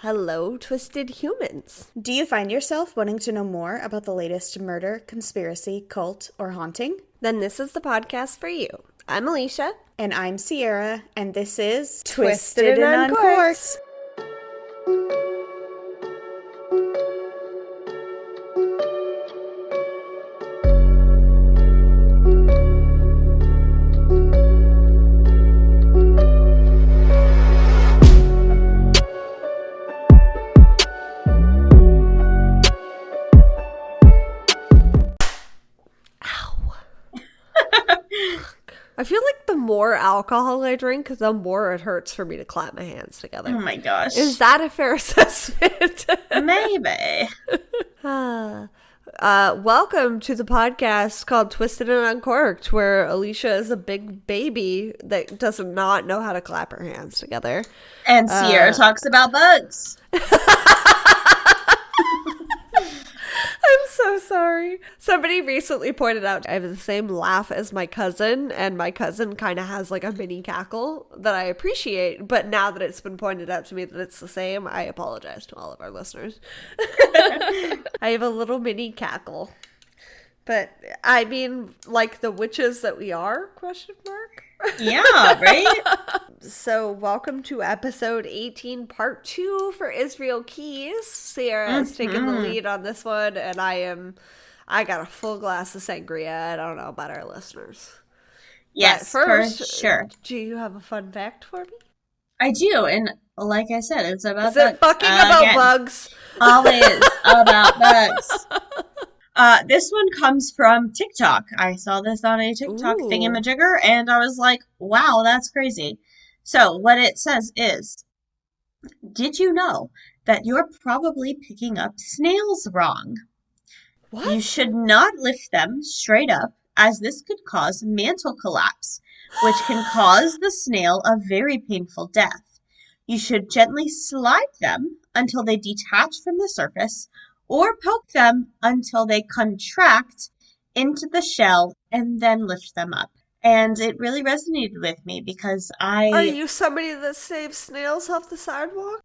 Hello, twisted humans. Do you find yourself wanting to know more about the latest murder, conspiracy, cult, or haunting? Then this is the podcast for you. I'm Alicia. And I'm Sierra, and this is Twisted and Uncorked. I feel like the more alcohol I drink, the more it hurts for me to clap my hands together. Oh my gosh. Is that a fair assessment? Maybe. Welcome to the podcast called Twisted and Uncorked, where Alicia is a big baby that does not know how to clap her hands together. And Sierra talks about bugs. I'm so sorry. Somebody recently pointed out I have the same laugh as my cousin, and my cousin kind of has like a mini cackle that I appreciate, but now that it's been pointed out to me that it's the same, I apologize to all of our listeners. I have a little mini cackle. But, I mean, like the witches that we are, question mark? Yeah, right? So, welcome to episode 18, part 2 for Israel Keys. Sierra has taken the lead on this one, and I got a full glass of sangria. I don't know about our listeners. Yes, first, for sure. Do you have a fun fact for me? I do, and like I said, it's about bugs. Is it fucking about bugs? Always about bugs. This one comes from TikTok. I saw this on a TikTok thingamajigger, and I was like, wow, that's crazy. So what it says is, did you know that you're probably picking up snails wrong? What? You should not lift them straight up, as this could cause mantle collapse, which can cause the snail a very painful death. You should gently slide them until they detach from the surface, or poke them until they contract into the shell and then lift them up. And it really resonated with me because Are you somebody that saves snails off the sidewalk?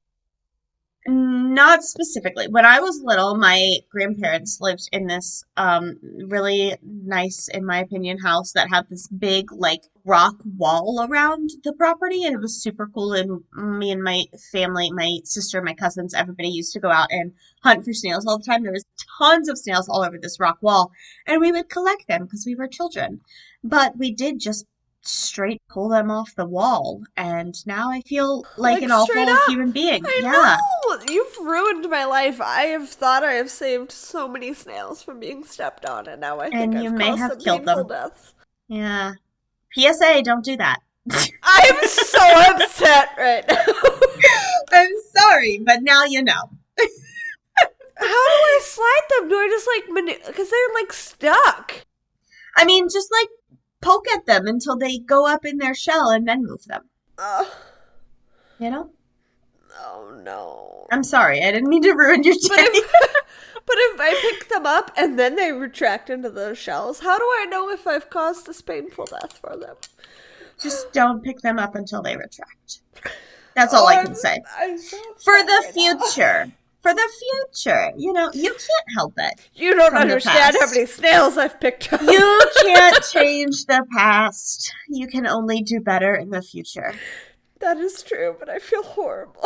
Not specifically. When I was little, my grandparents lived in this really nice, in my opinion, house that had this big, like, rock wall around the property, and it was super cool. And me and my family, my sister, my cousins, everybody used to go out and hunt for snails all the time. There was tons of snails all over this rock wall, and we would collect them because we were children. But we did just straight pull them off the wall, and now I feel like an awful human being. I know! You've ruined my life. I have thought I have saved so many snails from being stepped on, and now I think I've caused some painful deaths. Yeah. PSA, don't do that. I'm so upset right now. I'm sorry, but now you know. How do I slide them? Do I just like because they're like stuck? I mean, just like poke at them until they go up in their shell and then move them. You know? Oh, no. I'm sorry. I didn't mean to ruin your day. But if I pick them up and then they retract into those shells, how do I know if I've caused this painful death for them? Just don't pick them up until they retract. That's all I can say. For the future. For the future. You know, you can't help it. You don't understand how many snails I've picked up. You can't change the past. You can only do better in the future. That is true, but I feel horrible.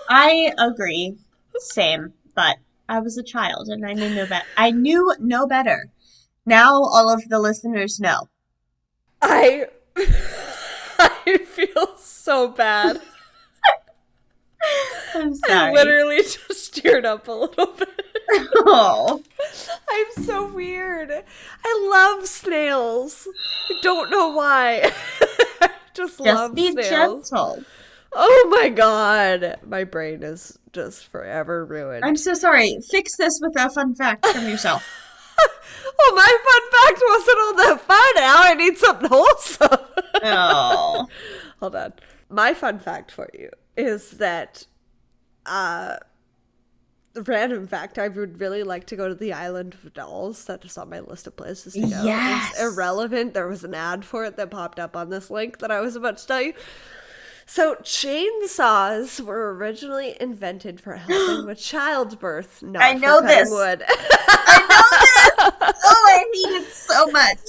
I agree. Same. But I was a child and I knew no better. I knew no better. Now all of the listeners know. I feel so bad. I'm sorry. I literally just teared up a little bit. Oh. I'm so weird. I love snails. I don't know why. I just love snails. Just be gentle. Oh my god. My brain is just forever ruined. I'm so sorry. Fix this with a fun fact from yourself. Oh, my fun fact wasn't all that fun. Now I need something wholesome. Oh. Hold on. My fun fact for you is that random fact, I would really like to go to the Island of Dolls. That is on my list of places to go. Yes. It's irrelevant. There was an ad for it that popped up on this link that I was about to tell you. So chainsaws were originally invented for helping with childbirth, I not for know cutting this. wood. I know this. Oh, I hate it so much.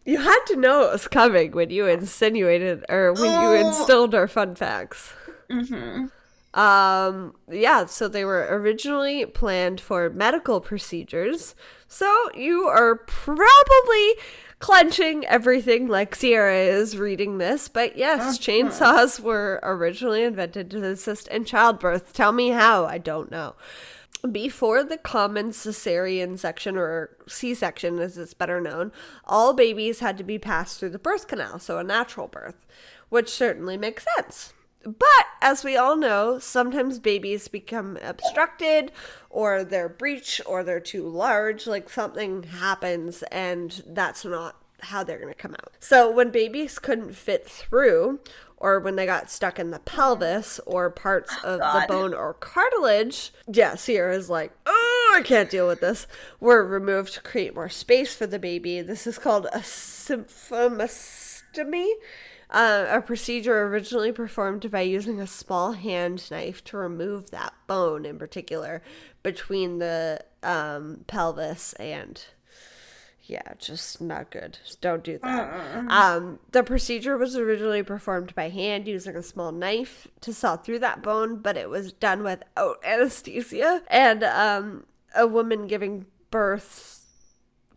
You had to know it was coming when you insinuated or when you Oh. instilled our fun facts. Hmm. Yeah, so they were originally planned for medical procedures. So you are probably clenching everything like Sierra is reading this. But yes, chainsaws were originally invented to assist in childbirth. Tell me how. I don't know. Before the common cesarean section, or C-section as it's better known, all babies had to be passed through the birth canal, so a natural birth, which certainly makes sense. But as we all know, sometimes babies become obstructed or they're breech or they're too large, like something happens and that's not how they're going to come out. So when babies couldn't fit through, or when they got stuck in the pelvis or parts of the God. bone or cartilage, yeah, Sierra's like, oh, I can't deal with this, were removed to create more space for the baby. This is called a symphomastomy, a procedure originally performed by using a small hand knife to remove that bone in particular between the pelvis and yeah, just not good. Just don't do that. The procedure was originally performed by hand using a small knife to saw through that bone, but it was done without anesthesia. And a woman giving birth,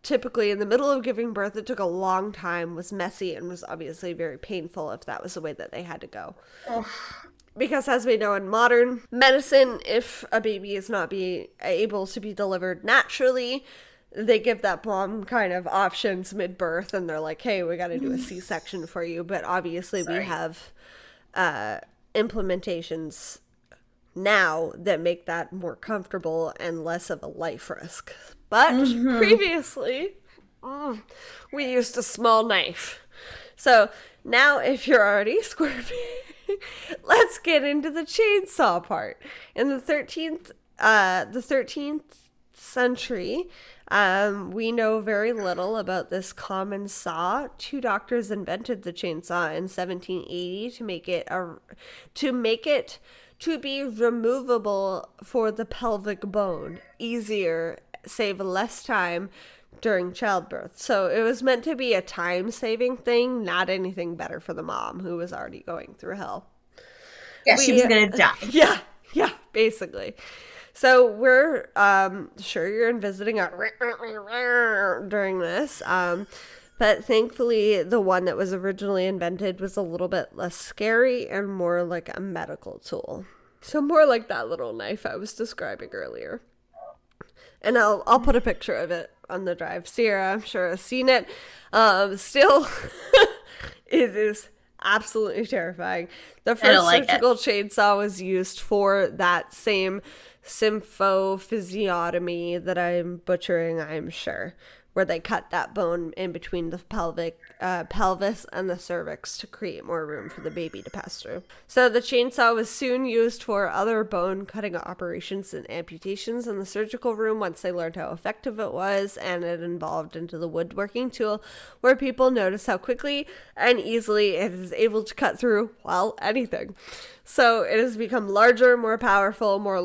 typically in the middle of giving birth, it took a long time, was messy, and was obviously very painful if that was the way that they had to go. Because as we know in modern medicine, if a baby is not able to be delivered naturally, they give that mom kind of options mid-birth, and they're like, hey, we got to do a C-section for you. But obviously we have implementations now that make that more comfortable and less of a life risk. But previously, we used a small knife. So now if you're already squirming, let's get into the chainsaw part. In the 13th century, we know very little about this common saw. Two doctors invented the chainsaw in 1780 to make it to be removable for the pelvic bone, easier, save less time during childbirth. So it was meant to be a time-saving thing, not anything better for the mom who was already going through hell. Yeah, she was gonna die. Yeah, basically. So we're sure you're visiting during this, but thankfully the one that was originally invented was a little bit less scary and more like a medical tool. So more like that little knife I was describing earlier. And I'll put a picture of it on the drive. Sierra, I'm sure, has seen it. Still, it is absolutely terrifying. The first surgical chainsaw was used for that same symphophysiotomy that I'm butchering, I'm sure, where they cut that bone in between the pelvis and the cervix to create more room for the baby to pass through. So the chainsaw was soon used for other bone cutting operations and amputations in the surgical room once they learned how effective it was, and it evolved into the woodworking tool where people notice how quickly and easily it is able to cut through, well, anything. So it has become larger, more powerful, more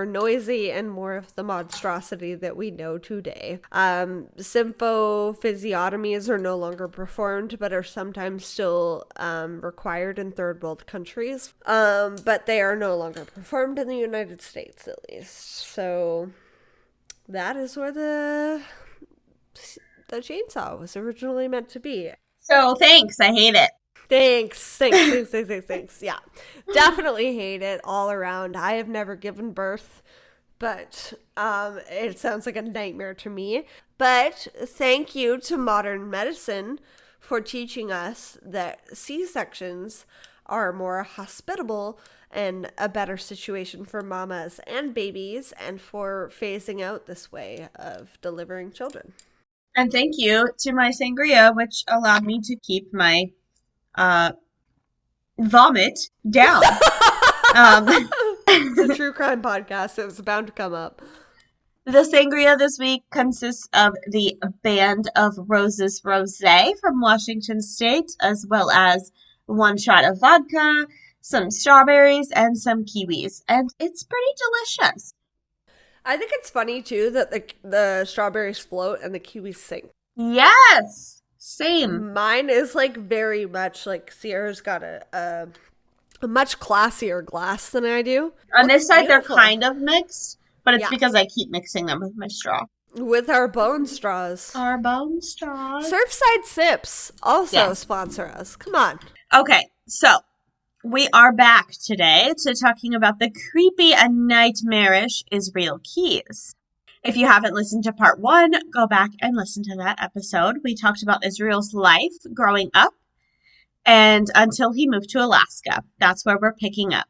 noisy, and more of the monstrosity that we know today. Symphophysiotomies are no longer performed, but are sometimes still required in third world countries. But they are no longer performed in the United States, at least. So that is where the chainsaw was originally meant to be. So thanks. I hate it. Thanks. Yeah, definitely hate it all around. I have never given birth, but it sounds like a nightmare to me. But thank you to modern medicine for teaching us that C-sections are more hospitable and a better situation for mamas and babies, and for phasing out this way of delivering children. And thank you to my sangria, which allowed me to keep my vomit down. It's a true crime podcast, so it's bound to come up. The sangria this week consists of the Band of Roses Rosé from Washington State, as well as one shot of vodka, some strawberries, and some kiwis. And it's pretty delicious. I think it's funny too that the strawberries float and the kiwis sink. Yes, same. Mine is like very much like Sierra's got a much classier glass than I do. On this Looks side, they're beautiful. kind of mixed, but it's Yeah, because I keep mixing them with my straw. with our bone straws. Our bone straws. Surfside Sips also Yes. sponsor us. Come on. Okay, so we are back today to talking about the creepy and nightmarish Israel Keys. If you haven't listened to part one, go back and listen to that episode. We talked about Israel's life growing up and until he moved to Alaska. That's where we're picking up.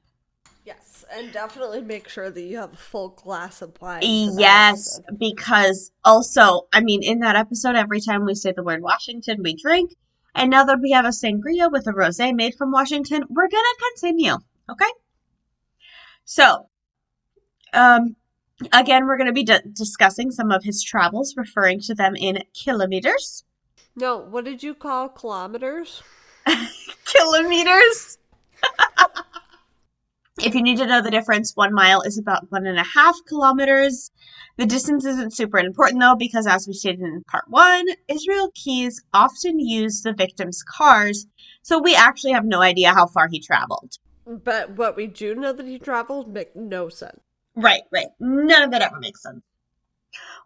Yes, and definitely make sure that you have a full glass of wine for that Yes, episode. because also, I mean, in that episode, every time we say the word Washington, we drink. And now that we have a sangria with a rosé made from Washington, we're going to continue. Okay? So, again, we're going to be discussing some of his travels, referring to them in kilometers. No, what did you call kilometers? Kilometers? If you need to know the difference, 1 mile is about 1.5 kilometers. The distance isn't super important though, because as we stated in part one, Israel Keys often used the victims' cars, so we actually have no idea how far he traveled. But what we do know that he traveled make no sense. Right. None of that ever makes sense.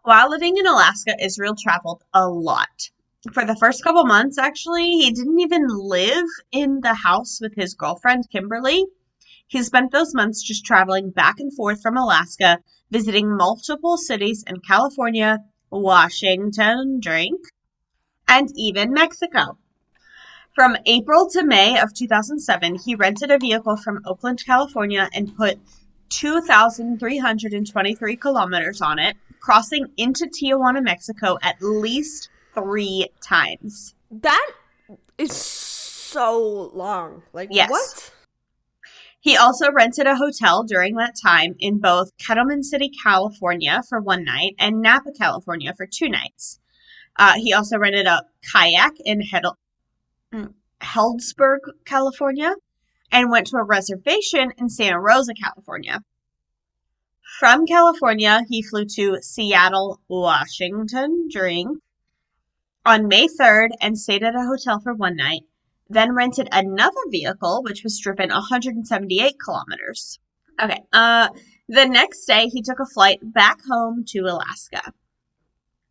While living in Alaska, Israel traveled a lot. For the first couple months, actually, he didn't even live in the house with his girlfriend, Kimberly. He spent those months just traveling back and forth from Alaska, visiting multiple cities in California, Washington, and even Mexico. From April to May of 2007, he rented a vehicle from Oakland, California, and put 2,323 kilometers on it, crossing into Tijuana, Mexico at least 3 times. That is so long. Like, Yes. what? He also rented a hotel during that time in both Kettleman City, California for 1 night and Napa, California for 2 nights. He also rented a kayak in Healdsburg, California, and went to a reservation in Santa Rosa, California. From California, he flew to Seattle, Washington, on May 3rd and stayed at a hotel for 1 night, then rented another vehicle, which was driven 178 kilometers. Okay, the next day, he took a flight back home to Alaska.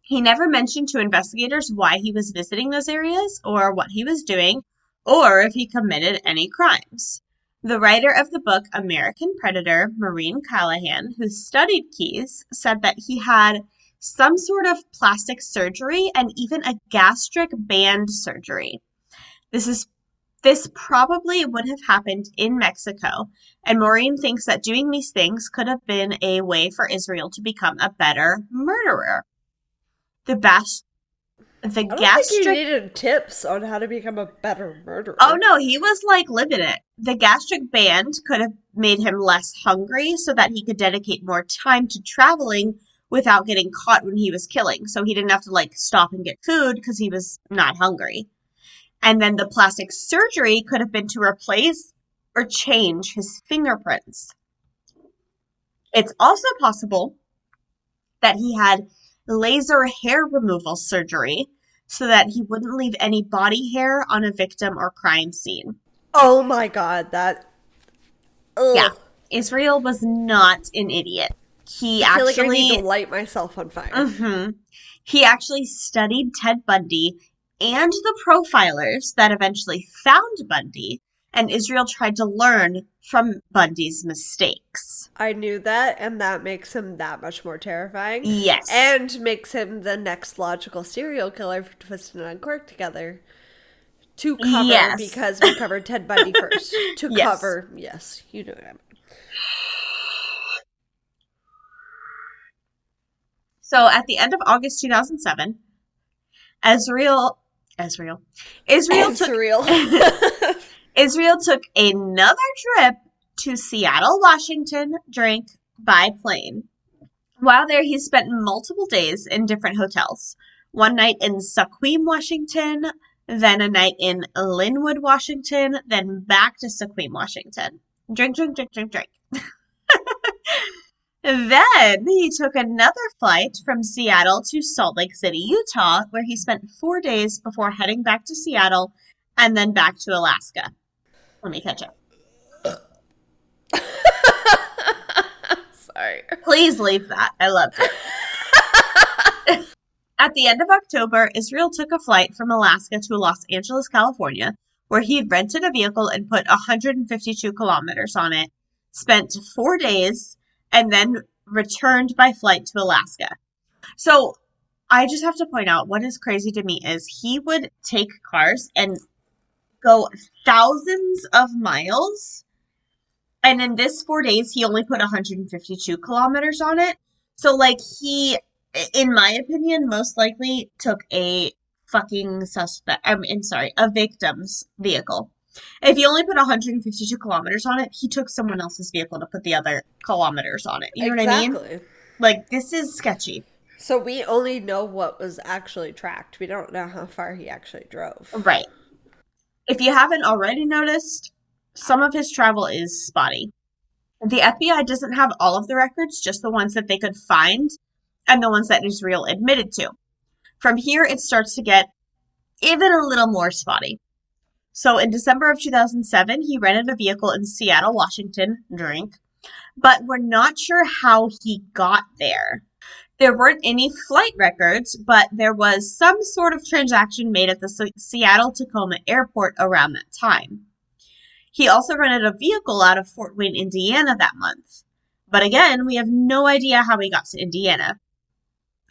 He never mentioned to investigators why he was visiting those areas or what he was doing, or if he committed any crimes. The writer of the book American Predator, Maureen Callahan, who studied Keys, said that he had some sort of plastic surgery and even a gastric band surgery. This probably would have happened in Mexico, and Maureen thinks that doing these things could have been a way for Israel to become a better murderer. The I don't think he gastric needed tips on how to become a better murderer. Oh no, he was like living it. The gastric band could have made him less hungry so that he could dedicate more time to traveling without getting caught when he was killing. So he didn't have to like stop and get food because he was not hungry. And then the plastic surgery could have been to replace or change his fingerprints. It's also possible that he had laser hair removal surgery so that he wouldn't leave any body hair on a victim or crime scene. Oh my god, that. Ugh. Yeah, Israel was not an idiot. He I feel like I actually, need to light myself on fire. Mhm. He actually studied Ted Bundy and the profilers that eventually found Bundy, and Israel tried to learn from Bundy's mistakes. I knew that, and that makes him that much more terrifying. Yes. And makes him the next logical serial killer for Twisted and Uncorked together. To cover, Yes. because we covered Ted Bundy first. To Yes. cover, yes, you know what I mean. So at the end of August 2007, Israel took Surreal. Israel took another trip to Seattle, Washington, by plane. While there, he spent multiple days in different hotels. One night in Sequim, Washington, then a night in Linwood, Washington, then back to Sequim, Washington. Drink, drink, drink, drink, drink. Then he took another flight from Seattle to Salt Lake City, Utah, where he spent 4 days before heading back to Seattle and then back to Alaska. Let me catch up. Sorry. Please leave that. I loved it. At the end of October, Israel took a flight from Alaska to Los Angeles, California, where he rented a vehicle and put 152 kilometers on it, spent 4 days, and then returned by flight to Alaska. So I just have to point out what is crazy to me is he would take cars and go thousands of miles. And in this 4 days, he only put 152 kilometers on it. So, like, he, in my opinion, most likely took a fucking a victim's vehicle. If he only put 152 kilometers on it, he took someone else's vehicle to put the other kilometers on it. You know what I mean? Like, this is sketchy. So we only know what was actually tracked. We don't know how far he actually drove. Right. If you haven't already noticed, some of his travel is spotty. The FBI doesn't have all of the records, just the ones that they could find and the ones that Israel admitted to. From here, it starts to get even a little more spotty. So in December of 2007, he rented a vehicle in Seattle, Washington, but we're not sure how he got there. There weren't any flight records, but there was some sort of transaction made at the Seattle-Tacoma airport around that time. He also rented a vehicle out of Fort Wayne, Indiana that month. But again, we have no idea how he got to Indiana.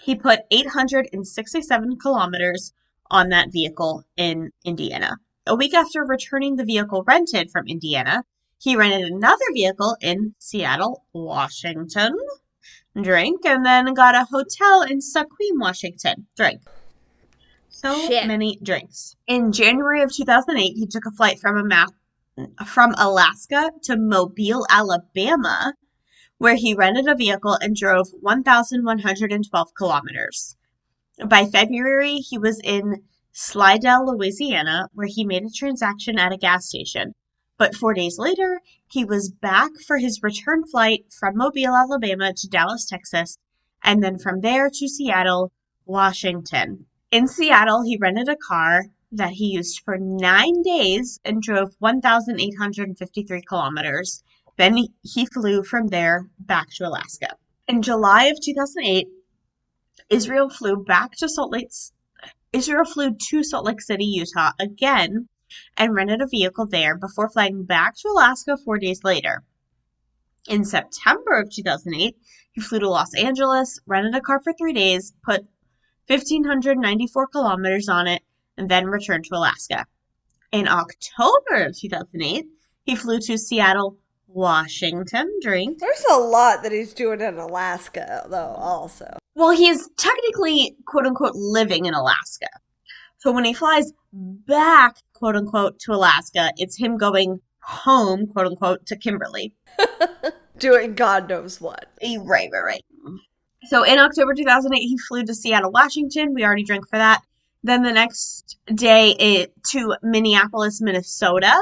He put 867 kilometers on that vehicle in Indiana. A week after returning the vehicle rented from Indiana, he rented another vehicle in Seattle, Washington, and then got a hotel in Sequim, Washington, So many drinks. In January of 2008, he took a flight from Alaska to Mobile, Alabama, where he rented a vehicle and drove 1,112 kilometers. By February, he was in Slidell, Louisiana, where he made a transaction at a gas station. But 4 days later, he was back for his return flight from Mobile, Alabama to Dallas, Texas, and then from there to Seattle, Washington. In Seattle, he rented a car that he used for 9 days and drove 1,853 kilometers. Then he flew from there back to Alaska. In July of 2008, Israel flew to Salt Lake City, Utah again and rented a vehicle there before flying back to Alaska 4 days later. In September of 2008, he flew to Los Angeles, rented a car for 3 days, put 1,594 kilometers on it, and then returned to Alaska. In October of 2008, he flew to Seattle, Washington, There's a lot that he's doing in Alaska, though, also. Well, he's technically, quote-unquote, living in Alaska. So when he flies back, quote-unquote, to Alaska, it's him going home, quote-unquote, to Kimberly. Doing God knows what. Right. So in October 2008, he flew to Seattle, Washington. We already drank for that. Then the next day to Minneapolis, Minnesota.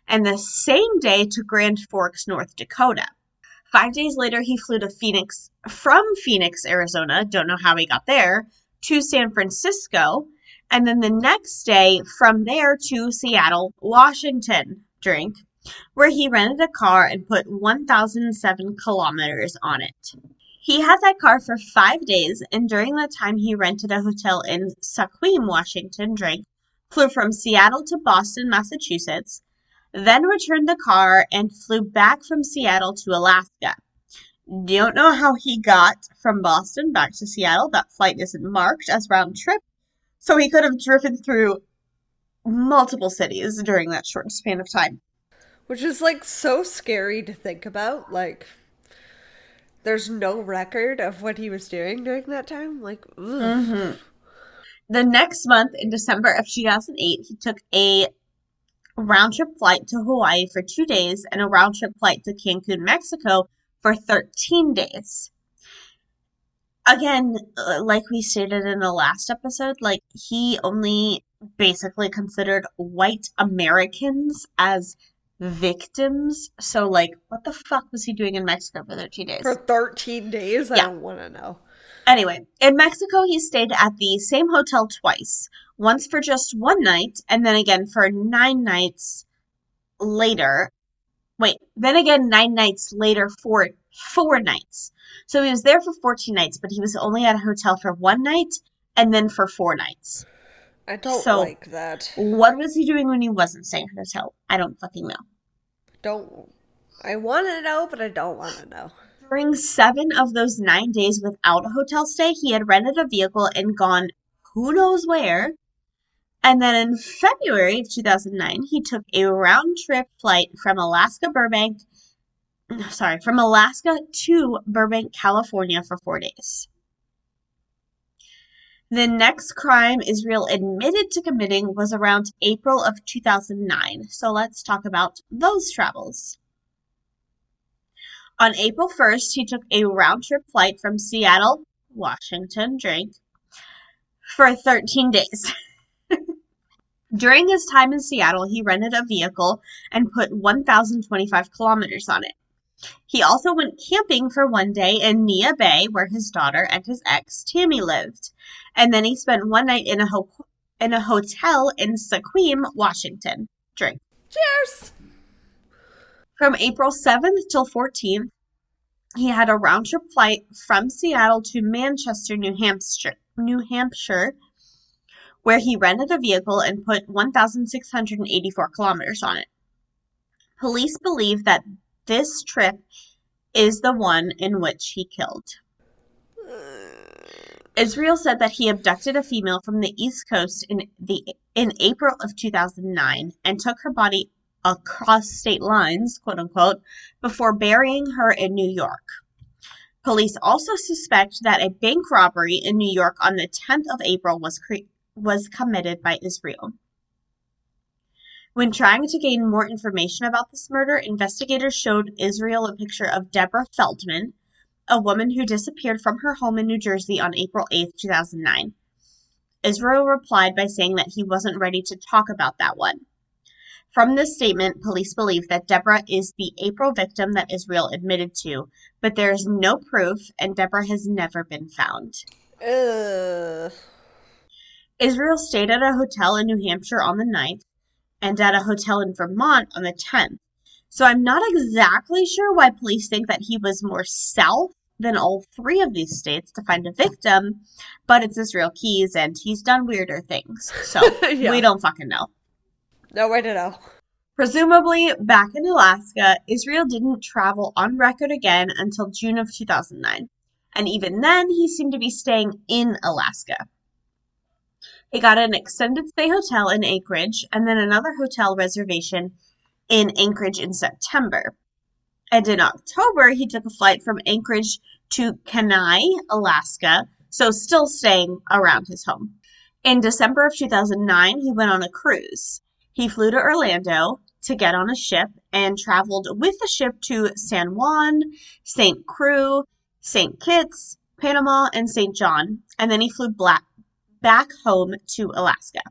And the same day to Grand Forks, North Dakota. 5 days later, he flew to from Phoenix, Arizona, don't know how he got there, to San Francisco. And then the next day, from there to Seattle, Washington, where he rented a car and put 1,007 kilometers on it. He had that car for 5 days, and during that time, he rented a hotel in Sequim, Washington, flew from Seattle to Boston, Massachusetts, then returned the car and flew back from Seattle to Alaska. Don't know how he got from Boston back to Seattle. That flight isn't marked as round trip, so he could have driven through multiple cities during that short span of time. Which is, like, so scary to think about. Like, there's no record of what he was doing during that time. Like, ugh. Mm-hmm. The next month, in December of 2008, he took a round-trip flight to Hawaii for 2 days and a round-trip flight to Cancun, Mexico for 13 days. Again, like we stated in the last episode, like he only basically considered white Americans as victims. So, like, what the fuck was he doing in Mexico for 13 For days? 13 days? I Yeah. don't want to know. Anyway, in Mexico, he stayed at the same hotel twice, once for just one night, and then again for 9 nights later. Wait, then again 9 nights later for 4 nights. So he was there for 14 nights, but he was only at a hotel for one night and then for 4 nights. I don't So like that. what was he doing when he wasn't staying at a hotel? I don't fucking know. Don't. I want to know, but I don't want to know. During 7 of those 9 days without a hotel stay, he had rented a vehicle and gone who knows where. And then in February of 2009, he took a round trip flight from from Alaska to Burbank, California for 4 days. The next crime Israel admitted to committing was around April of 2009. So let's talk about those travels. On April 1st, he took a round trip flight from Seattle, Washington, for 13 days. During his time in Seattle, he rented a vehicle and put 1,025 kilometers on it. He also went camping for one day in Nia Bay, where his daughter and his ex, Tammy, lived. And then he spent one night in a hotel in Sequim, Washington. Drink. Cheers! From April 7th till 14th, he had a round trip flight from Seattle to Manchester, New Hampshire, where he rented a vehicle and put 1,684 kilometers on it. Police believe that this trip is the one in which he killed. Israel said that he abducted a female from the East Coast in April of 2009 and took her body across state lines, quote unquote, before burying her in New York. Police also suspect that a bank robbery in New York on the 10th of April was committed by Israel. When trying to gain more information about this murder, investigators showed Israel a picture of Deborah Feldman, a woman who disappeared from her home in New Jersey on April 8th, 2009. Israel replied by saying that he wasn't ready to talk about that one. From this statement, police believe that Deborah is the April victim that Israel admitted to, but there is no proof, and Deborah has never been found. Ugh. Israel stayed at a hotel in New Hampshire on the 9th and at a hotel in Vermont on the 10th. So I'm not exactly sure why police think that he was more south than all three of these states to find a victim, but it's Israel Keys and he's done weirder things. So Yeah. we don't fucking know. No way to know. Presumably, back in Alaska, Israel didn't travel on record again until June of 2009. And even then, he seemed to be staying in Alaska. He got an extended stay hotel in Anchorage and then another hotel reservation in Anchorage in September. And in October, he took a flight from Anchorage to Kenai, Alaska, so still staying around his home. In December of 2009, he went on a cruise. He flew to Orlando to get on a ship and traveled with the ship to San Juan, St. Croix, St. Kitts, Panama, and St. John, and then he flew back home to Alaska.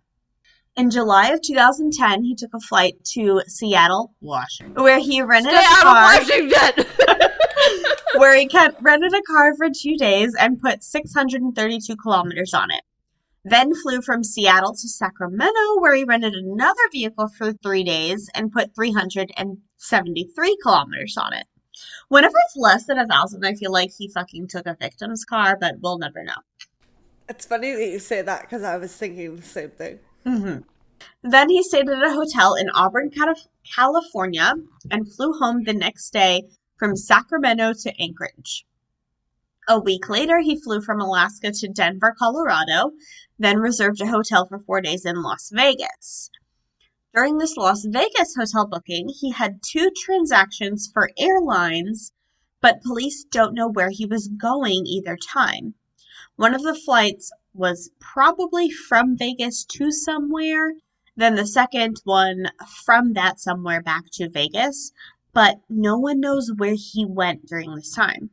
In July of 2010, he took a flight to Seattle, Washington, where he rented Stay a out car. of Washington! Where he rented a car for 2 days and put 632 kilometers on it. Then flew from Seattle to Sacramento, where he rented another vehicle for 3 days and put 373 kilometers on it. Whenever it's less than 1,000, I feel like he fucking took a victim's car, but we'll never know. It's funny that you say that because I was thinking the same thing. Mm-hmm. Then he stayed at a hotel in Auburn, California, and flew home the next day from Sacramento to Anchorage. A week later, he flew from Alaska to Denver, Colorado, then reserved a hotel for 4 days in Las Vegas. During this Las Vegas hotel booking, he had 2 transactions for airlines, but police don't know where he was going either time. One of the flights was probably from Vegas to somewhere, then the second one from that somewhere back to Vegas, but no one knows where he went during this time.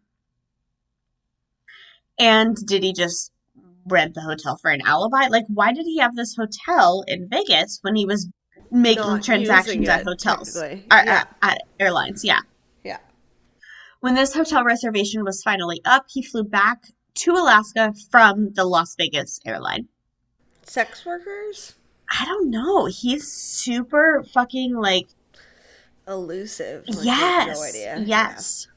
And did he just rent the hotel for an alibi? Like, why did he have this hotel in Vegas when he was making Not using transactions at it, hotels, technically. at, Yeah. at airlines? Yeah. Yeah. When this hotel reservation was finally up, he flew back to Alaska from the Las Vegas airline. Sex workers? I don't know. He's super fucking like, Elusive. Like, we have no yes, idea. Yeah. yes.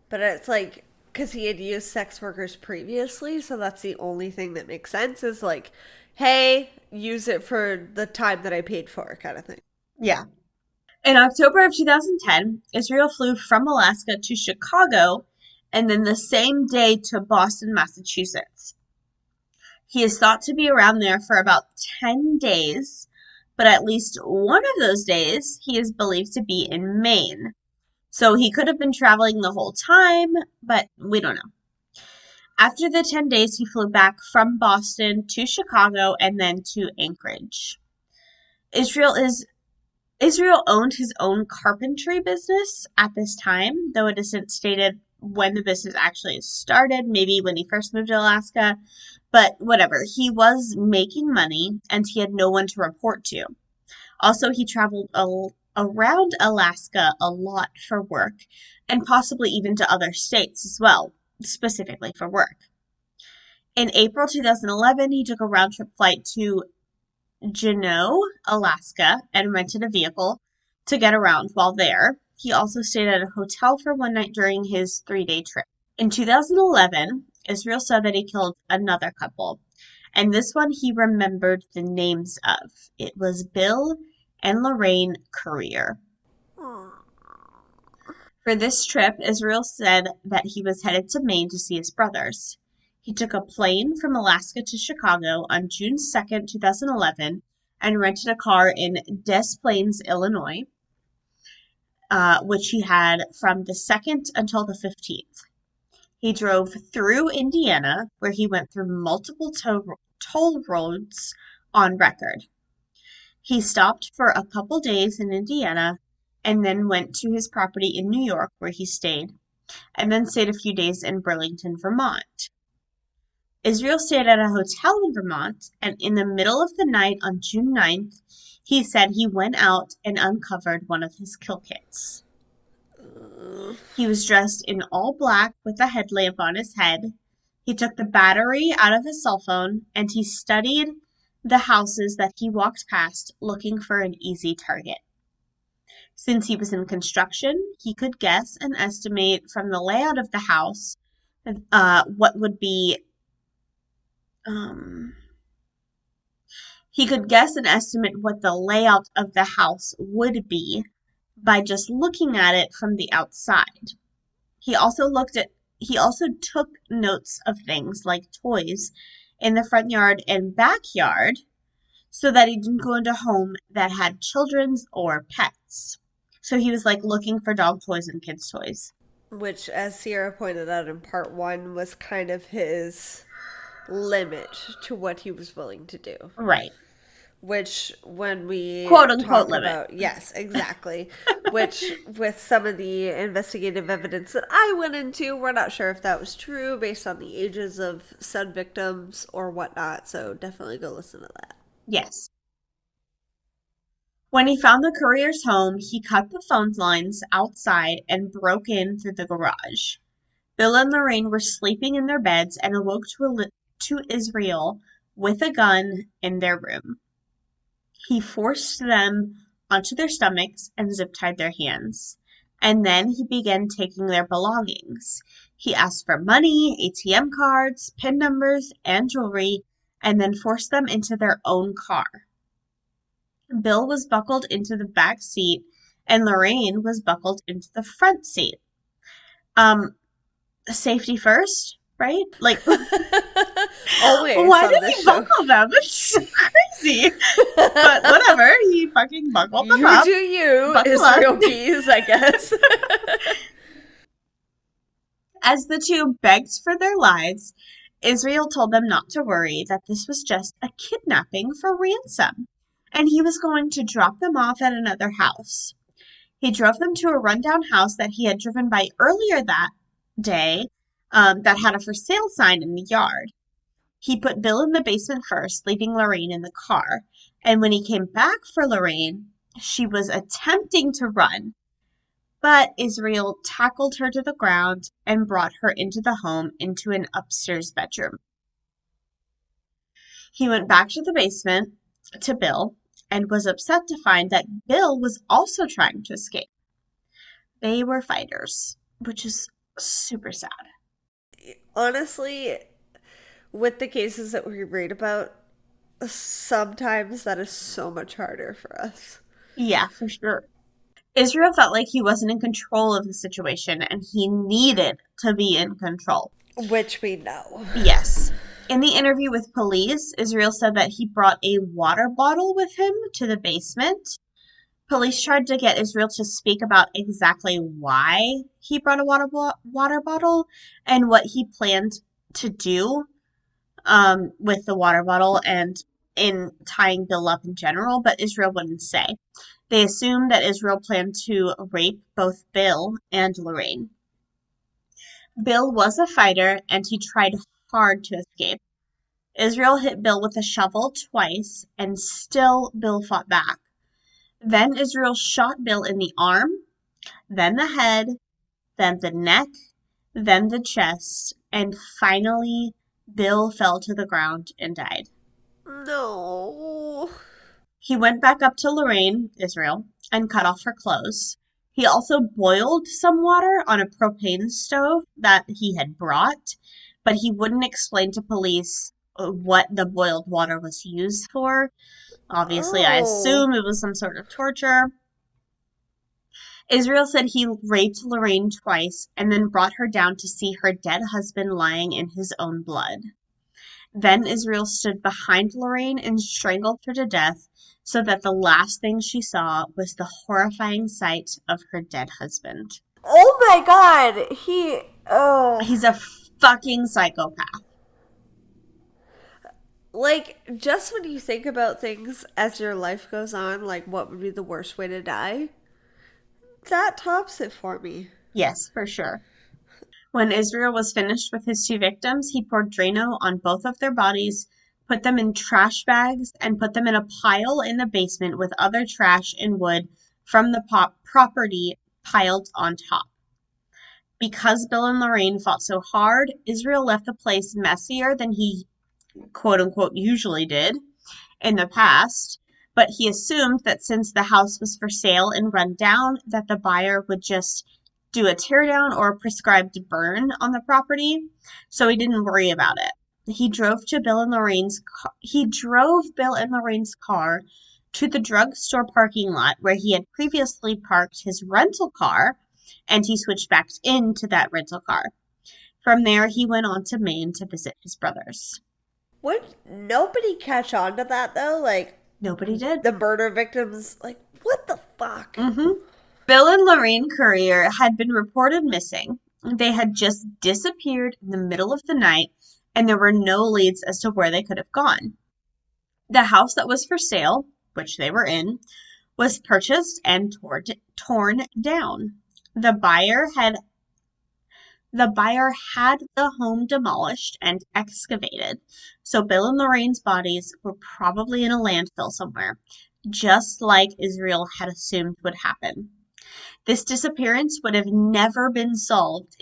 But it's like, because he had used sex workers previously, so that's the only thing that makes sense is like, hey, use it for the time that I paid for, kind of thing. Yeah. In October of 2010, Israel flew from Alaska to Chicago and then the same day to Boston, Massachusetts. He is thought to be around there for about 10 days, but at least one of those days he is believed to be in Maine. So he could have been traveling the whole time, but we don't know. After the 10 days, he flew back from Boston to Chicago and then to Anchorage. Israel is Israel owned his own carpentry business at this time, though it isn't stated when the business actually started, maybe when he first moved to Alaska, but whatever. He was making money and he had no one to report to. Also, he traveled around Alaska a lot for work and possibly even to other states as well, specifically for work. In April 2011, he took a round trip flight to Juneau, Alaska, and rented a vehicle to get around while there. He also stayed at a hotel for one night during his 3-day trip. In 2011, Israel said that he killed another couple, and this one he remembered the names of. It was Bill and Lorraine Courier. For this trip, Israel said that he was headed to Maine to see his brothers. He took a plane from Alaska to Chicago on June 2nd, 2011, and rented a car in Des Plaines, Illinois, which he had from the 2nd until the 15th. He drove through Indiana, where he went through multiple toll roads on record. He stopped for a couple days in Indiana and then went to his property in New York, where he stayed, and then stayed a few days in Burlington, Vermont. Israel stayed at a hotel in Vermont, and in the middle of the night on June 9th, he said he went out and uncovered one of his kill kits. He was dressed in all black with a headlamp on his head. He took the battery out of his cell phone, and he studied the houses that he walked past looking for an easy target. Since he was in construction, he could guess and estimate from the layout of the house what would be he could guess and estimate what the layout of the house would be by just looking at it from the outside. He also took notes of things like toys in the front yard and backyard so that he didn't go into a home that had children's or pets. So he was like looking for dog toys and kids' toys. Which, as Sierra pointed out in part one, was kind of his limit to what he was willing to do. Right. Which, when we quote unquote talk limit. about, yes, exactly. Which, with some of the investigative evidence that I went into, we're not sure if that was true based on the ages of said victims or whatnot. So definitely go listen to that. Yes. When he found the courier's home, he cut the phone lines outside and broke in through the garage. Bill and Lorraine were sleeping in their beds and awoke to Israel with a gun in their room. He forced them onto their stomachs and zip-tied their hands. And then he began taking their belongings. He asked for money, ATM cards, PIN numbers, and jewelry, and then forced them into their own car. Bill was buckled into the back seat, and Lorraine was buckled into the front seat. Safety first, right? Like, Always why on did this he show. buckle them? It's so crazy. But whatever, he fucking buckled them You up. do you, Buckle up. Israel Keys, I guess. As the two begged for their lives, Israel told them not to worry, that this was just a kidnapping for ransom, and he was going to drop them off at another house. He drove them to a rundown house that he had driven by earlier that day, that had a for sale sign in the yard. He put Bill in the basement first, leaving Lorraine in the car. And when he came back for Lorraine, she was attempting to run, but Israel tackled her to the ground and brought her into the home into an upstairs bedroom. He went back to the basement to Bill and was upset to find that Bill was also trying to escape. They were fighters, which is super sad. Honestly, with the cases that we read about, sometimes that is so much harder for us. Yeah, for sure. Israel felt like he wasn't in control of the situation and he needed to be in control. Which we know. Yes. In the interview with police, Israel said that he brought a water bottle with him to the basement. Police tried to get Israel to speak about exactly why he brought a water bottle and what he planned to do with the water bottle and in tying Bill up in general, but Israel wouldn't say. They assumed that Israel planned to rape both Bill and Lorraine. Bill was a fighter and he tried hard to escape. Israel hit Bill with a shovel twice and still Bill fought back. Then Israel shot Bill in the arm, then the head, then the neck, then the chest, and finally Bill fell to the ground and died. No. He went back up to Lorraine, Israel, and cut off her clothes. He also boiled some water on a propane stove that he had brought, but he wouldn't explain to police what the boiled water was used for. Obviously, I Oh. assume it was some sort of torture. Israel said he raped Lorraine twice and then brought her down to see her dead husband lying in his own blood. Then Israel stood behind Lorraine and strangled her to death so that the last thing she saw was the horrifying sight of her dead husband. Oh my god. He. Oh. He's a fucking psychopath. Like, just when you think about things as your life goes on, like what would be the worst way to die, that tops it for me. Yes, for sure. When Israel was finished with his two victims, he poured Drano on both of their bodies, put them in trash bags, and put them in a pile in the basement with other trash and wood from the property piled on top. Because Bill and Lorraine fought so hard, Israel left the place messier than he quote unquote usually did in the past, but he assumed that since the house was for sale and run down, that the buyer would just do a teardown or a prescribed burn on the property, so he didn't worry about it. He drove Bill and Lorraine's car to the drugstore parking lot where he had previously parked his rental car, and he switched back into that rental car. From there, he went on to Maine to visit his brothers. Would nobody catch on to that though? Like, Nobody did. the murder victims, like, what the fuck? Mm-hmm. Bill and Lorraine Courier had been reported missing. They had just disappeared in the middle of the night, and there were no leads as to where they could have gone. The house that was for sale, which they were in, was purchased and torn down. The buyer had the home demolished and excavated, so Bill and Lorraine's bodies were probably in a landfill somewhere, just like Israel had assumed would happen. This disappearance would have never been solved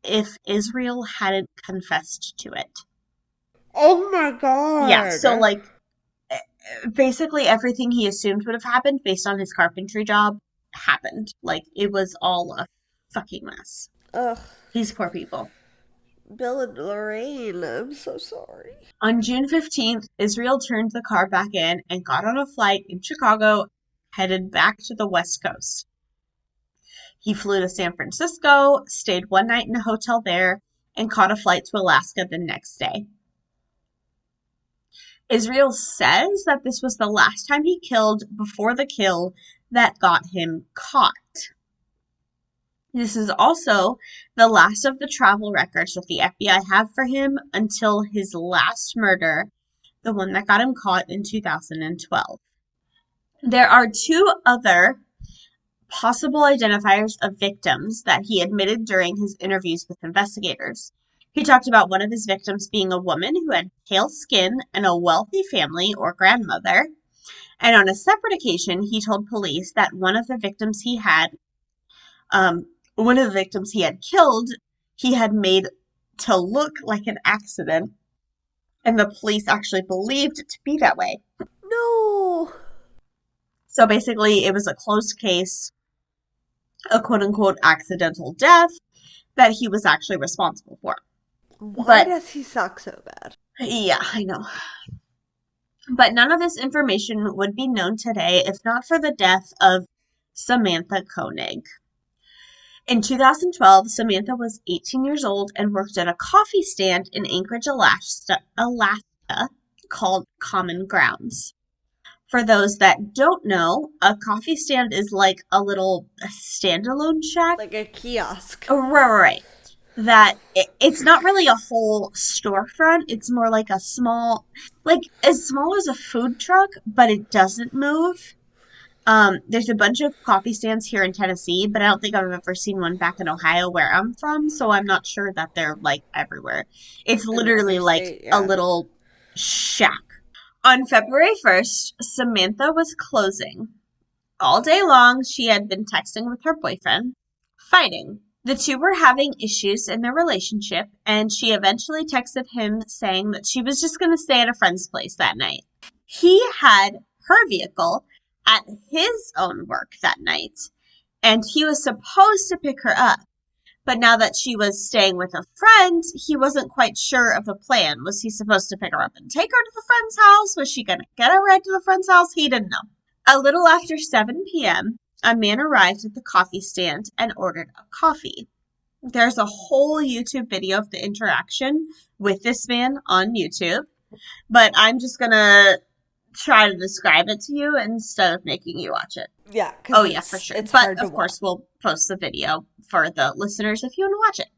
if Israel hadn't confessed to it. Oh my Yeah, so god. like basically everything he assumed would have happened based on his carpentry job happened. Like it was all a fucking mess. Ugh. These poor people. Bill and Lorraine, I'm so sorry. On June 15th, Israel turned the car back in and got on a flight in Chicago, headed back to the West Coast. He flew to San Francisco, stayed one night in a hotel there, and caught a flight to Alaska the next day. Israel says that this was the last time he killed before the kill that got him caught. This is also the last of the travel records that the FBI have for him until his last murder, the one that got him caught in 2012. There are two other possible identifiers of victims that he admitted during his interviews with investigators. He talked about one of his victims being a woman who had pale skin and a wealthy family or grandmother. And on a separate occasion, he told police that um, one of the victims he had killed, he had made to look like an accident, and the police actually believed it to be that way. No. So basically, it was a closed case, a quote unquote accidental death that he was actually responsible for. Why But does he suck so bad? yeah, I know. But none of this information would be known today if not for the death of Samantha Koenig. In 2012, Samantha was 18 years old and worked at a coffee stand in Anchorage, Alaska called Common Grounds. For those that don't know, a coffee stand is like a little standalone shack. Like a kiosk. Oh, right. It's not really a whole storefront. It's more like a small, like as small as a food truck, but it doesn't move. There's a bunch of coffee stands here in Tennessee, but I don't think I've ever seen one back in Ohio where I'm from, so I'm not sure that they're like everywhere. It's In literally every like state, a yeah. little shack. On February 1st, Samantha was closing. All day long, she had been texting with her boyfriend, fighting. The two were having issues in their relationship, and she eventually texted him saying that she was just going to stay at a friend's place that night. He had her vehicle at his own work that night, and he was supposed to pick her up. But now that she was staying with a friend, he wasn't quite sure of the plan. Was he supposed to pick her up and take her to the friend's house? Was she going to get a ride to the friend's house? He didn't know. A little after 7 p.m., a man arrived at the coffee stand and ordered a coffee. There's a whole YouTube video of the interaction with this man on YouTube, but I'm just gonna try to describe it to you instead of making you watch it. Yeah, Oh, because yeah, for sure. it's But hard to of watch. course, we'll post the video for the listeners if you want to watch it.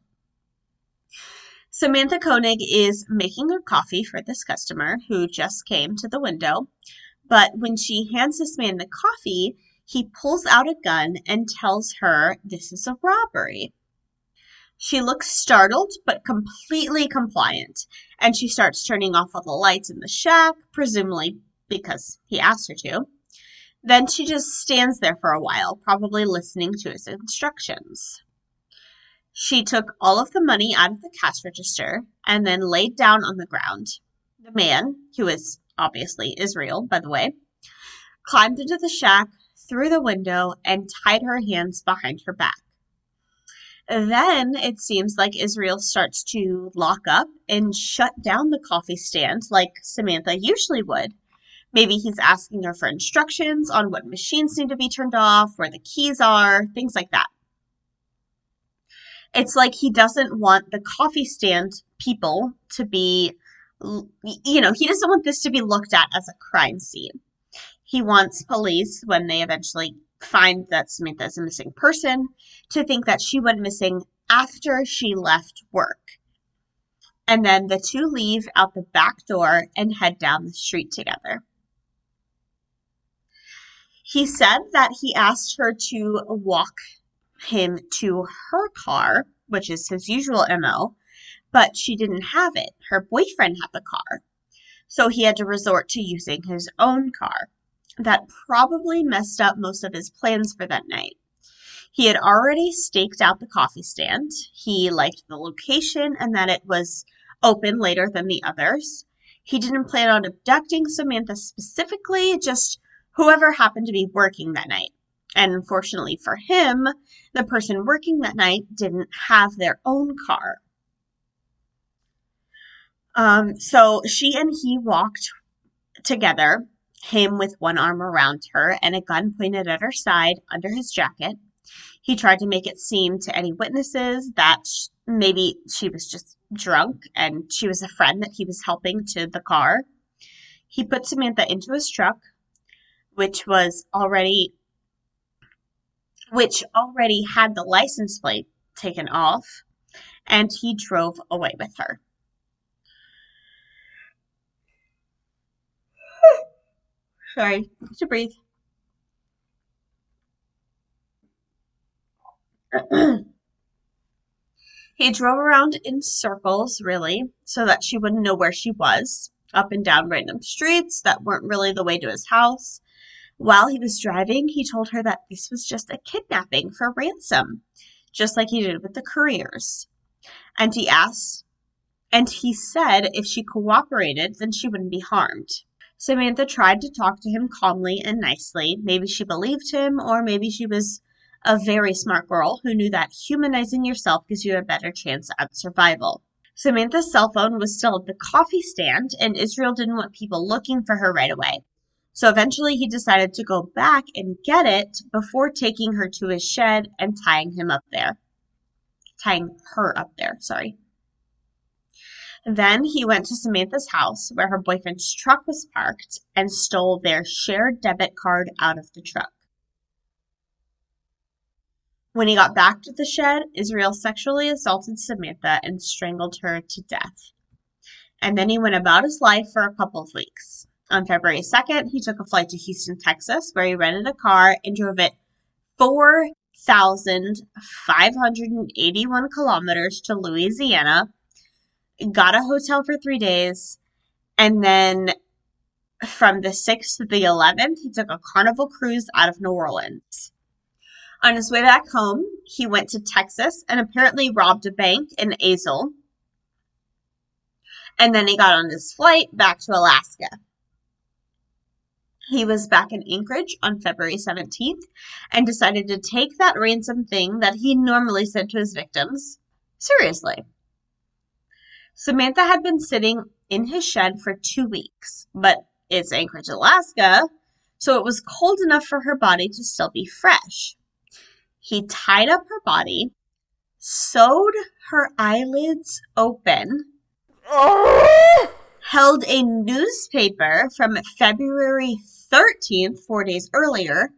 Samantha Koenig is making her coffee for this customer who just came to the window. But when she hands this man the coffee, he pulls out a gun and tells her this is a robbery. She looks startled but completely compliant, and she starts turning off all the lights in the shack, presumably because he asked her to. Then she just stands there for a while, probably listening to his instructions. She took all of the money out of the cash register and then laid down on the ground. The man, who is obviously Israel, by the way, climbed into the shack through the window and tied her hands behind her back. Then it seems like Israel starts to lock up and shut down the coffee stand like Samantha usually would. Maybe he's asking her for instructions on what machines need to be turned off, where the keys are, things like that. It's like he doesn't want the coffee stand people to be, he doesn't want this to be looked at as a crime scene. He wants police, when they eventually find that Samantha is a missing person, to think that she went missing after she left work. And then the two leave out the back door and head down the street together. He said that he asked her to walk him to her car, which is his usual MO, but she didn't have it. Her boyfriend had the car. So he had to resort to using his own car. That probably messed up most of his plans for that night. He had already staked out the coffee stand. He liked the location and that it was open later than the others. He didn't plan on abducting Samantha specifically, just whoever happened to be working that night. And unfortunately for him, the person working that night didn't have their own car. So she and he walked together, him with one arm around her and a gun pointed at her side under his jacket. He tried to make it seem to any witnesses that maybe she was just drunk and she was a friend that he was helping to the car. He put Samantha into his truck, which was already which already had the license plate taken off, and he drove away with her. Sorry, to breathe. He drove around in circles, really, so that she wouldn't know where she was, up and down random streets that weren't really the way to his house. While he was driving, he told her that this was just a kidnapping for ransom, just like he did with the couriers. And he said if she cooperated, then she wouldn't be harmed. Samantha tried to talk to him calmly and nicely. Maybe she believed him, or maybe she was a very smart girl who knew that humanizing yourself gives you a better chance at survival. Samantha's cell phone was still at the coffee stand, and Israel didn't want people looking for her right away. So eventually he decided to go back and get it before taking her to his shed and tying her up there, sorry. Then he went to Samantha's house where her boyfriend's truck was parked and stole their shared debit card out of the truck. When he got back to the shed, Israel sexually assaulted Samantha and strangled her to death. And then he went about his life for a couple of weeks. On February 2nd, he took a flight to Houston, Texas, where he rented a car and drove it 4,581 kilometers to Louisiana, got a hotel for 3 days, and then from the 6th to the 11th, he took a Carnival cruise out of New Orleans. On his way back home, he went to Texas and apparently robbed a bank in Azle. And then he got on his flight back to Alaska. He was back in Anchorage on February 17th and decided to take that ransom thing that he normally sent to his victims seriously. Samantha had been sitting in his shed for 2 weeks, but it's Anchorage, Alaska, so it was cold enough for her body to still be fresh. He tied up her body, sewed her eyelids open, held a newspaper from February 13th, 4 days earlier,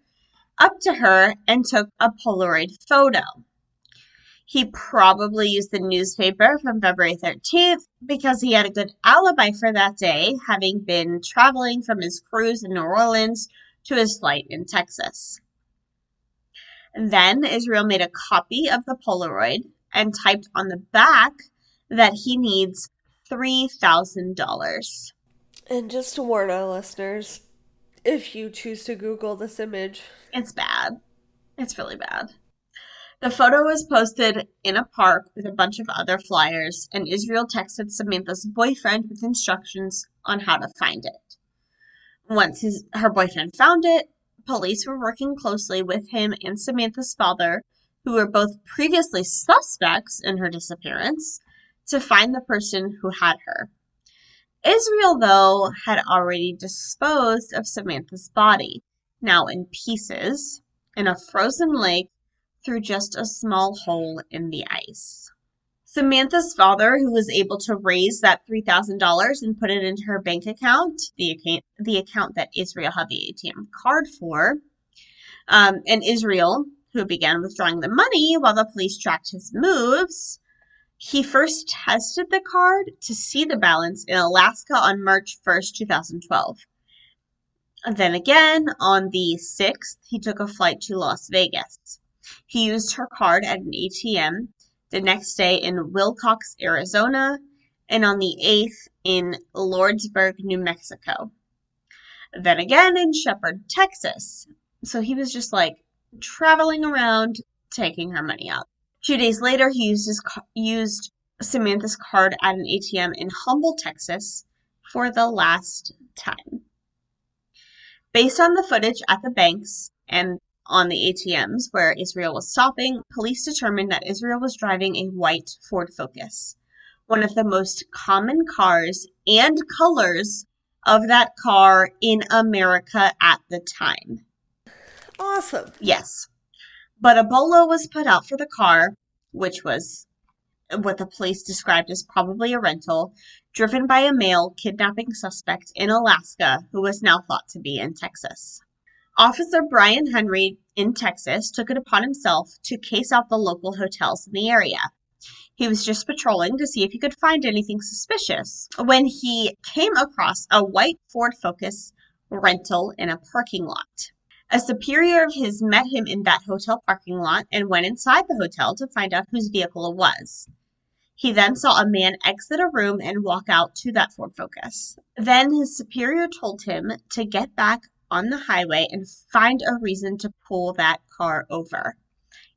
up to her and took a Polaroid photo. He probably used the newspaper from February 13th because he had a good alibi for that day, having been traveling from his cruise in New Orleans to his flight in Texas. Then Israel made a copy of the Polaroid and typed on the back that he needs $3,000. And just to warn our listeners, if you choose to Google this image, it's bad. It's really bad. The photo was posted in a park with a bunch of other flyers, and Israel texted Samantha's boyfriend with instructions on how to find it. Once her boyfriend found it, police were working closely with him and Samantha's father, who were both previously suspects in her disappearance, to find the person who had her. Israel, though, had already disposed of Samantha's body, now in pieces, in a frozen lake through just a small hole in the ice. Samantha's father, who was able to raise that $3,000 and put it into her bank account, the account that Israel had the ATM card for, and Israel, who began withdrawing the money while the police tracked his moves, he first tested the card to see the balance in Alaska on March 1st, 2012. And then again, on the 6th, he took a flight to Las Vegas. He used her card at an ATM the next day in Wilcox, Arizona, and on the 8th in Lordsburg, New Mexico. Then again in Shepherd, Texas. So he was just like traveling around, taking her money out. 2 days later, he used Samantha's card at an ATM in Humble, Texas for the last time. Based on the footage at the banks and on the ATMs where Israel was stopping, police determined that Israel was driving a white Ford Focus, one of the most common cars and colors of that car in America at the time. Awesome. Yes. But a bolo was put out for the car, which was what the police described as probably a rental, driven by a male kidnapping suspect in Alaska who was now thought to be in Texas. Officer Brian Henry in Texas took it upon himself to case out the local hotels in the area. He was just patrolling to see if he could find anything suspicious when he came across a white Ford Focus rental in a parking lot. A superior of his met him in that hotel parking lot and went inside the hotel to find out whose vehicle it was. He then saw a man exit a room and walk out to that Ford Focus. Then his superior told him to get back on the highway and find a reason to pull that car over.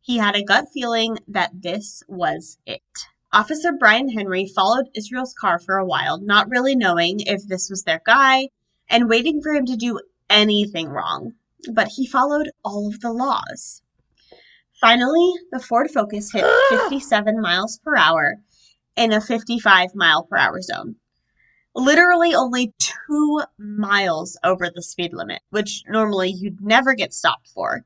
He had a gut feeling that this was it. Officer Brian Henry followed Israel's car for a while, not really knowing if this was their guy and waiting for him to do anything wrong. But he followed all of the laws. Finally, the Ford Focus hit 57 miles per hour in a 55-mile-per-hour zone. Literally only 2 miles over the speed limit, which normally you'd never get stopped for.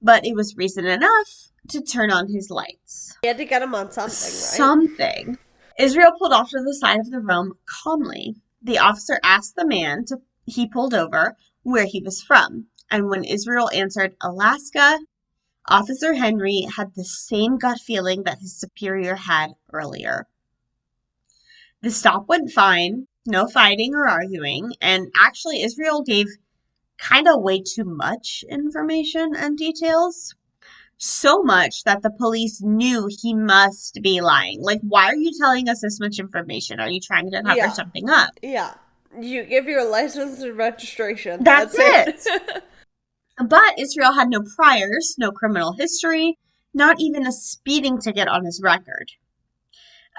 But it was reason enough to turn on his lights. He had to get him on something, right? Something. Israel pulled off to the side of the road calmly. The officer asked the man he pulled over where he was from. And when Israel answered Alaska, Officer Henry had the same gut feeling that his superior had earlier. The stop went fine, no fighting or arguing, and actually Israel gave kind of way too much information and details. So much that the police knew he must be lying. Like, why are you telling us this much information? Are you trying to cover something up? Yeah. You give your license and registration. That's it. But Israel had no priors, no criminal history, not even a speeding ticket on his record.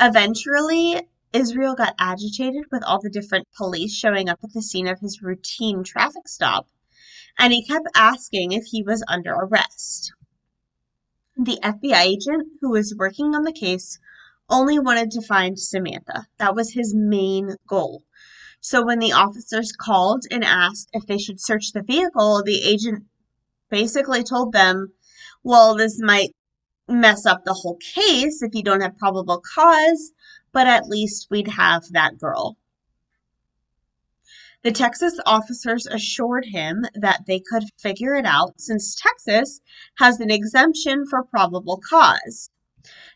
Eventually, Israel got agitated with all the different police showing up at the scene of his routine traffic stop, and he kept asking if he was under arrest. The FBI agent who was working on the case only wanted to find Samantha. That was his main goal. So when the officers called and asked if they should search the vehicle, the agent basically told them, well, this might mess up the whole case if you don't have probable cause, but at least we'd have that girl. The Texas officers assured him that they could figure it out since Texas has an exemption for probable cause.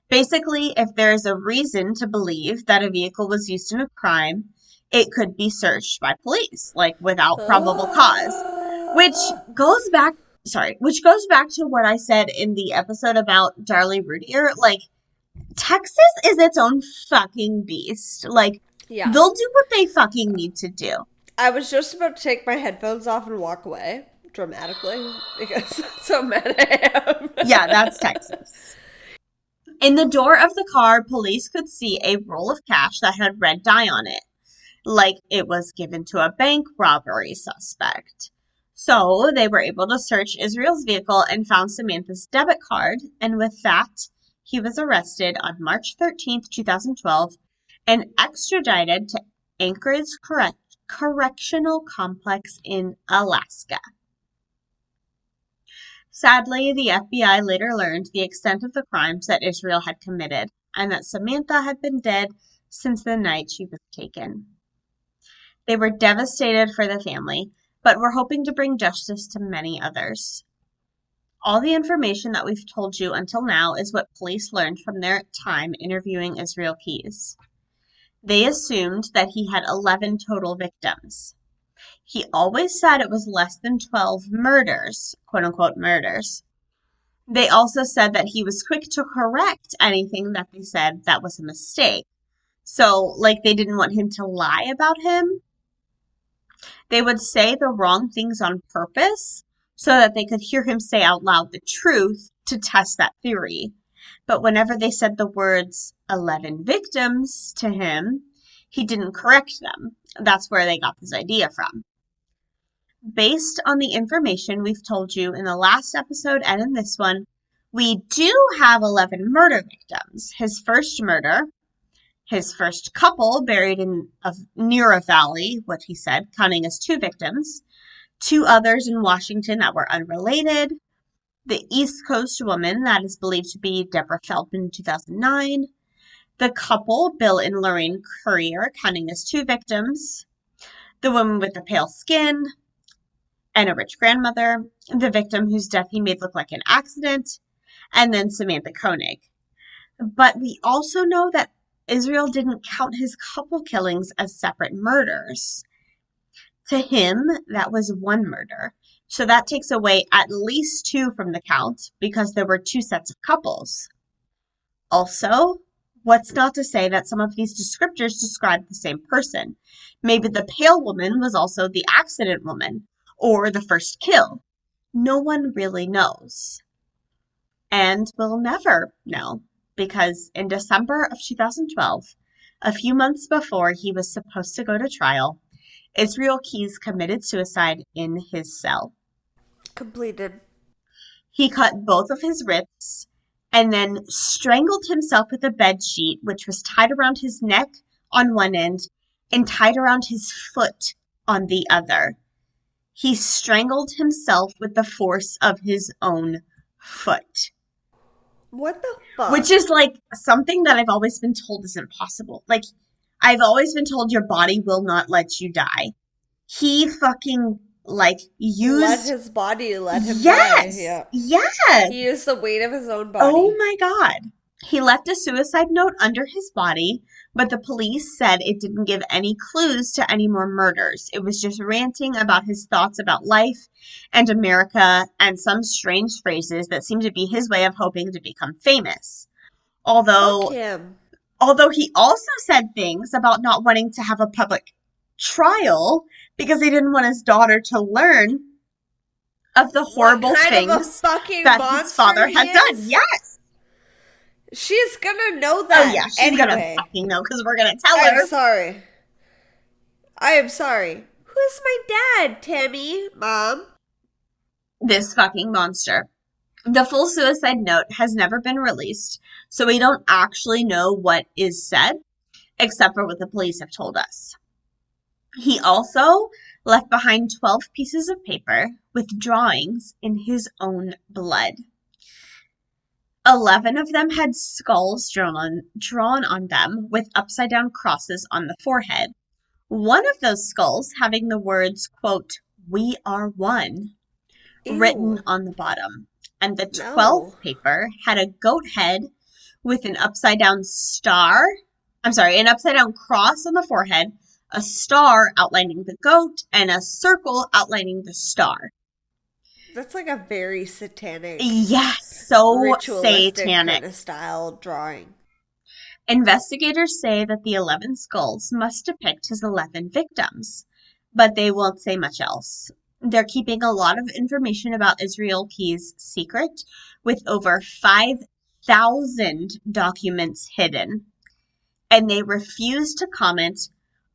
Basically, if there is a reason to believe that a vehicle was used in a crime, it could be searched by police, like without probable cause. Which goes back to what I said in the episode about Darlie Routier. Like, Texas is its own fucking beast. Like, they'll do what they fucking need to do. I was just about to take my headphones off and walk away dramatically because that's so mad I am. Yeah, that's Texas. In the door of the car, police could see a roll of cash that had red dye on it, like it was given to a bank robbery suspect. So they were able to search Israel's vehicle and found Samantha's debit card, and with that, he was arrested on March 13th, 2012, and extradited to Anchorage Correctional Complex in Alaska. Sadly, the FBI later learned the extent of the crimes that Israel had committed, and that Samantha had been dead since the night she was taken. They were devastated for the family, but were hoping to bring justice to many others. All the information that we've told you until now is what police learned from their time interviewing Israel Keyes. They assumed that he had 11 total victims. He always said it was less than 12 murders, quote-unquote murders. They also said that he was quick to correct anything that they said that was a mistake. So, like, they didn't want him to lie about him. They would say the wrong things on purpose so that they could hear him say out loud the truth to test that theory. But whenever they said the words 11 victims to him, he didn't correct them. That's where they got this idea from. Based on the information we've told you in the last episode and in this one, we do have 11 murder victims. His first murder, his first couple buried near a valley, what he said, counting as 2 victims, 2 others in Washington that were unrelated, the East Coast woman that is believed to be Deborah Feldman in 2009, the couple, Bill and Lorraine Courier, counting as 2 victims, the woman with the pale skin and a rich grandmother, the victim whose death he made look like an accident, and then Samantha Koenig. But we also know that Israel didn't count his couple killings as separate murders. To him, that was 1 murder. So that takes away at least 2 from the count because there were 2 sets of couples. Also, What's not to say that some of these descriptors describe the same person? Maybe the pale woman was also the accident woman or the first kill. No one really knows. And we'll never know because in December of 2012, a few months before he was supposed to go to trial, Israel Keyes committed suicide in his cell. Completed. He cut both of his wrists and then strangled himself with a bed sheet, which was tied around his neck on one end and tied around his foot on the other. He strangled himself with the force of his own foot. What the fuck? Which is like something that I've always been told is impossible. Like, I've always been told your body will not let you die. He fucking, like, let used. his body let him Yes! die. Yeah. Yes! He used the weight of his own body. Oh my God. He left a suicide note under his body, but the police said it didn't give any clues to any more murders. It was just ranting about his thoughts about life and America and some strange phrases that seemed to be his way of hoping to become famous. Fuck him. Although he also said things about not wanting to have a public trial because he didn't want his daughter to learn of the horrible things that his father had done. Yes. She's gonna know that. Oh yeah, she's anyway. gonna fucking know because we're gonna tell her. I'm sorry. I am sorry. Who's my dad, Tammy? Mom? This fucking monster. The full suicide note has never been released, so we don't actually know what is said, except for what the police have told us. He also left behind 12 pieces of paper with drawings in his own blood. 11 of them had skulls drawn on them with upside-down crosses on the forehead. One of those skulls having the words, quote, "We are one," written on the bottom. And the 12th paper had a goat head with an upside-down an upside-down cross on the forehead, a star outlining the goat, and a circle outlining the star. That's like a very satanic. Yes, so ritualistic satanic kind of style drawing. Investigators say that the 11 skulls must depict his 11 victims, but they won't say much else. They're keeping a lot of information about Israel Keyes secret, with over 5,000 documents hidden, and they refuse to comment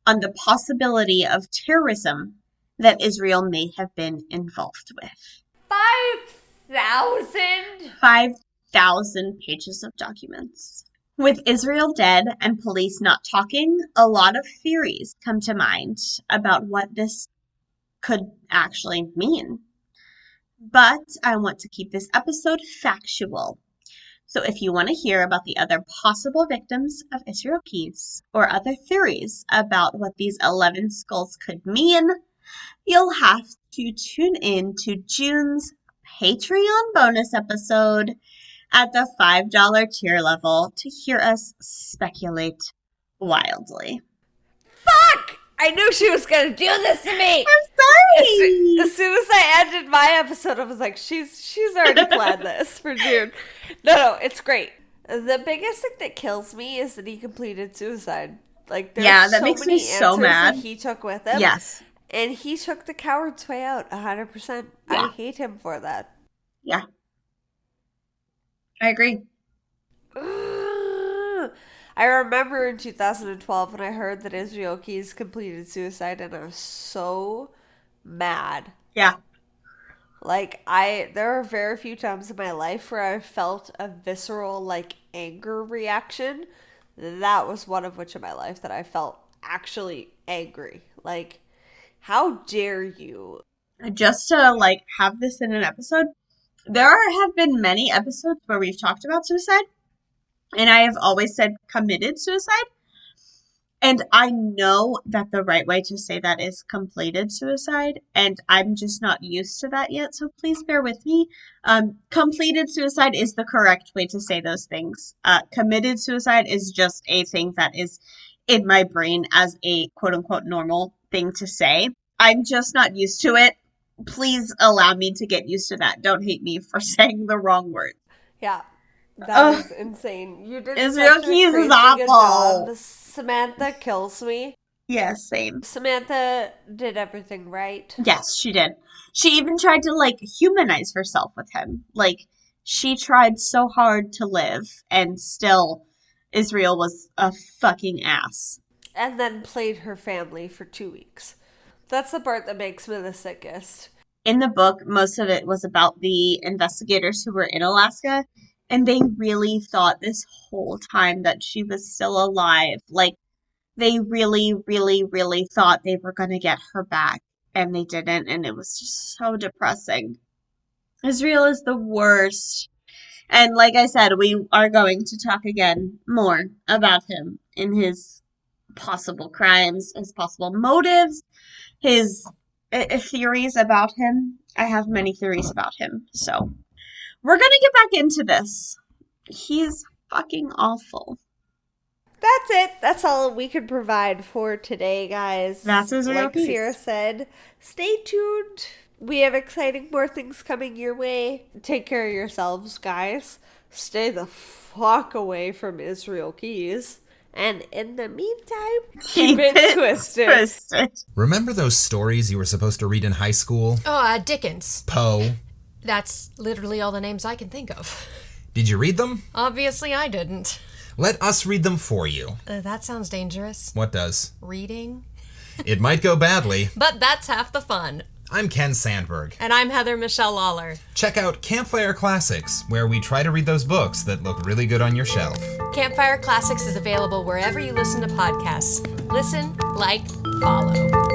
on the possibility of terrorism that Israel may have been involved with. 5,000? 5,000 pages of documents. With Israel dead and police not talking, a lot of theories come to mind about what this could actually mean. But I want to keep this episode factual. So if you want to hear about the other possible victims of Israel Keyes or other theories about what these 11 skulls could mean, you'll have to tune in to June's Patreon bonus episode at the $5 tier level to hear us speculate wildly. Fuck! I knew she was gonna do this to me! I'm sorry! As soon as I ended my episode, I was like, she's already planned this for June. No, it's great. The biggest thing that kills me is that he completed suicide. Like, there's that makes me so mad. That he took with him. Yes. And he took the coward's way out 100%. Yeah. I hate him for that. Yeah. I agree. I remember in 2012 when I heard that Israel Keyes completed suicide, and I was so mad. Yeah. Like, there are very few times in my life where I felt a visceral, like, anger reaction. That was one of which in my life that I felt actually angry. Like, how dare you? Just to, like, have this in an episode, there have been many episodes where we've talked about suicide, and I have always said committed suicide. And I know that the right way to say that is completed suicide, and I'm just not used to that yet, so please bear with me. Completed suicide is the correct way to say those things. Committed suicide is just a thing that is in my brain as a quote-unquote normal thing to say. I'm just not used to it. Please allow me to get used to that. Don't hate me for saying the wrong word. Yeah. That is insane. You did Israel such a Keys crazy is good awful. job. Samantha kills me. Yes, same. Samantha did everything right. Yes, she did. She even tried to like humanize herself with him. Like she tried so hard to live, and still Israel was a fucking ass. And then played her family for 2 weeks. That's the part that makes me the sickest. In the book, most of it was about the investigators who were in Alaska, and they really thought this whole time that she was still alive. Like, they really, really, really thought they were going to get her back, and they didn't, and it was just so depressing. Israel is the worst. And like I said, we are going to talk again more about him and his possible crimes, his possible motives, his theories about him. I have many theories about him. So we're going to get back into this. He's fucking awful. That's it. That's all we could provide for today, guys. That's Israel Like Keys. Sierra said, stay tuned. We have exciting more things coming your way. Take care of yourselves, guys. Stay the fuck away from Israel Keys. And in the meantime, keep it twisted. Remember those stories you were supposed to read in high school? Oh, Dickens. Poe. That's literally all the names I can think of. Did you read them? Obviously, I didn't. Let us read them for you. That sounds dangerous. What does? Reading? It might go badly. But that's half the fun. I'm Ken Sandberg. And I'm Heather Michelle Lawler. Check out Campfire Classics, where we try to read those books that look really good on your shelf. Campfire Classics is available wherever you listen to podcasts. Listen, like, follow.